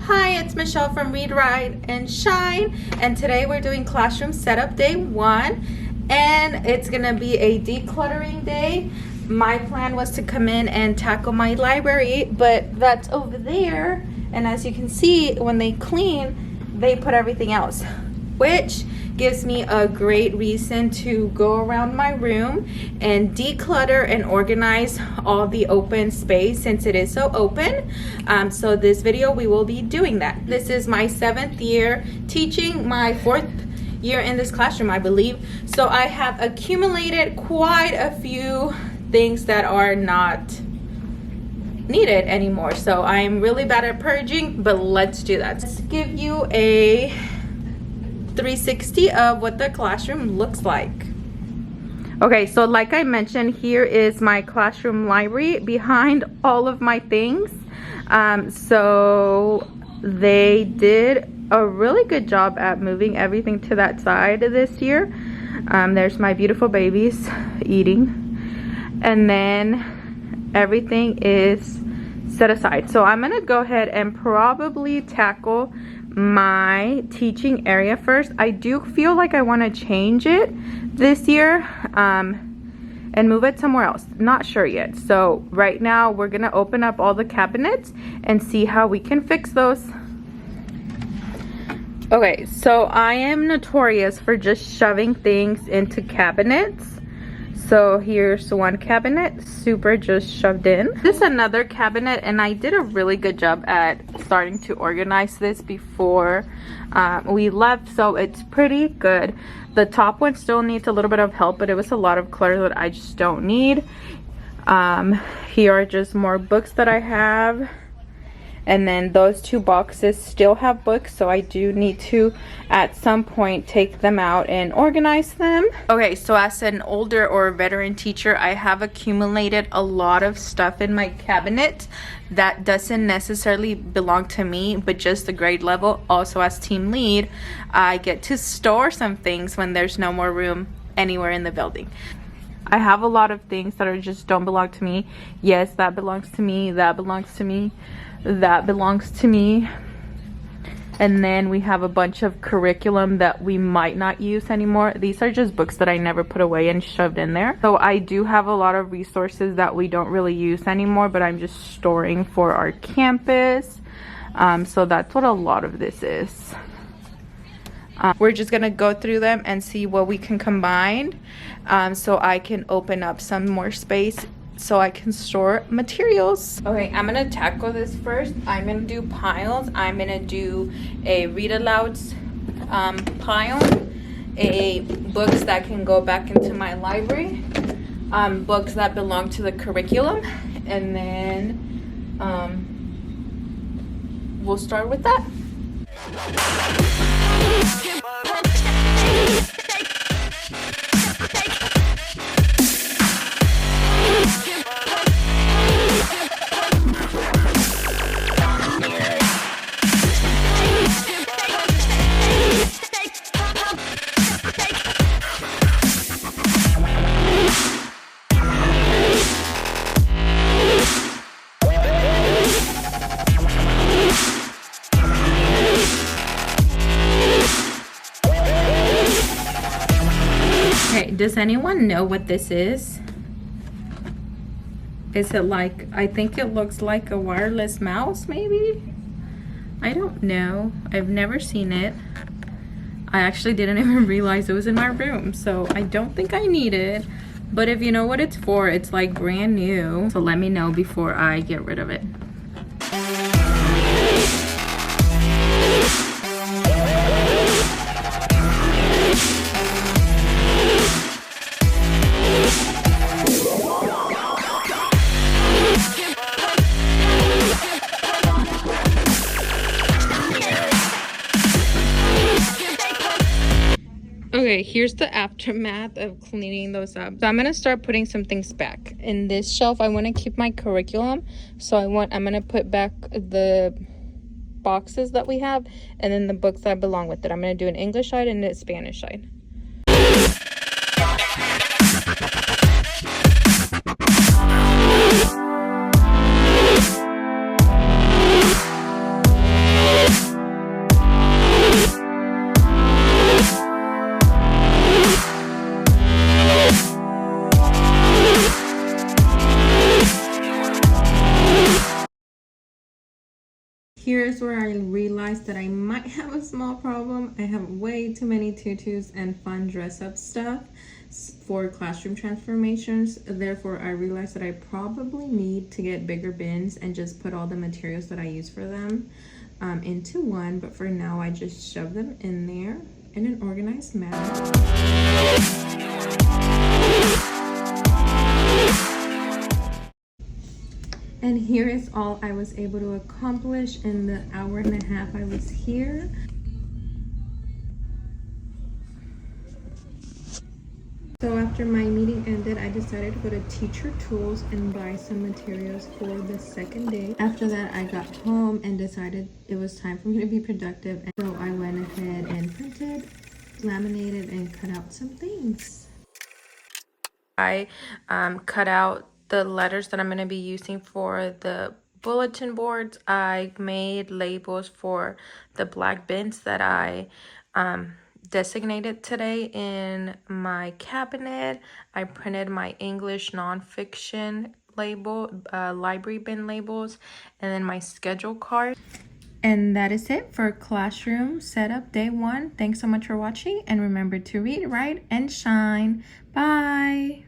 Hi, it's Michelle from Read, Write, and Shine, and today we're doing classroom setup day 1, and it's gonna be a decluttering day. My plan was to come in and tackle my library, but that's over there, and as you can see, when they clean, they put everything else, which gives me a great reason to go around my room and declutter and organize all the open space since it is so open. So this video we will be doing that. This is my 7th year teaching, my 4th year in this classroom, I believe. So I have accumulated quite a few things that are not needed anymore. So I'm really bad at purging, but let's do that. Let's give you a 360 of what the classroom looks like. Okay, so like I mentioned, here is my classroom library behind all of my things. So they did a really good job at moving everything to that side this year. There's my beautiful babies eating, and then everything is set aside. So I'm gonna go ahead and probably tackle my teaching area first. I do feel like I want to change it this year and move it somewhere else. Not sure yet. So right now we're gonna open up all the cabinets and see how we can fix those. Okay, so I am notorious for just shoving things into cabinets. So here's one cabinet, super just shoved in. This is another cabinet, and I did a really good job at starting to organize this before we left, so it's pretty good. The top one still needs a little bit of help, but it was a lot of clutter that I just don't need. Here are just more books that I have. And then those two boxes still have books, so I do need to at some point take them out and organize them. Okay, so as an older or veteran teacher, I have accumulated a lot of stuff in my cabinet that doesn't necessarily belong to me, but just the grade level. Also, as team lead, I get to store some things when there's no more room anywhere in the building. I have a lot of things that are just don't belong to me. Yes, that belongs to me, that belongs to me, that belongs to me. And then we have a bunch of curriculum that we might not use anymore. These are just books that I never put away and shoved in there. So I do have a lot of resources that we don't really use anymore, but I'm just storing for our campus. So that's what a lot of this is. We're just gonna go through them and see what we can combine, so I can open up some more space so I can store materials. Okay, I'm gonna tackle this first. I'm gonna do piles. I'm gonna do a read alouds pile, a books that can go back into my library, books that belong to the curriculum, and then we'll start with that. Okay, does anyone know what this is? Is it like, I think it looks like a wireless mouse maybe? I don't know. I've never seen it. I actually didn't even realize it was in my room, so I don't think I need it. But if you know what it's for, it's like brand new. So let me know before I get rid of it. Okay, here's the aftermath of cleaning those up. So I'm gonna start putting some things back. In this shelf, I want to keep my curriculum. So I'm gonna put back the boxes that we have, and then the books that belong with it. I'm gonna do an English side and a Spanish side. Here's where I realized that I might have a small problem. I have way too many tutus and fun dress up stuff for classroom transformations. Therefore, I realized that I probably need to get bigger bins and just put all the materials that I use for them into one. But for now, I just shove them in there in an organized manner. And here is all I was able to accomplish in the hour and a half I was here. So after my meeting ended, I decided to go to Teacher Tools and buy some materials for the second day. After that, I got home and decided it was time for me to be productive. And so I went ahead and printed, laminated, and cut out some things. I cut out the letters that I'm going to be using for the bulletin boards. I made labels for the black bins that I designated today in my cabinet. I printed my English nonfiction label, library bin labels, and then my schedule card. And that is it for classroom setup day 1. Thanks so much for watching, and remember to read, write, and shine. Bye.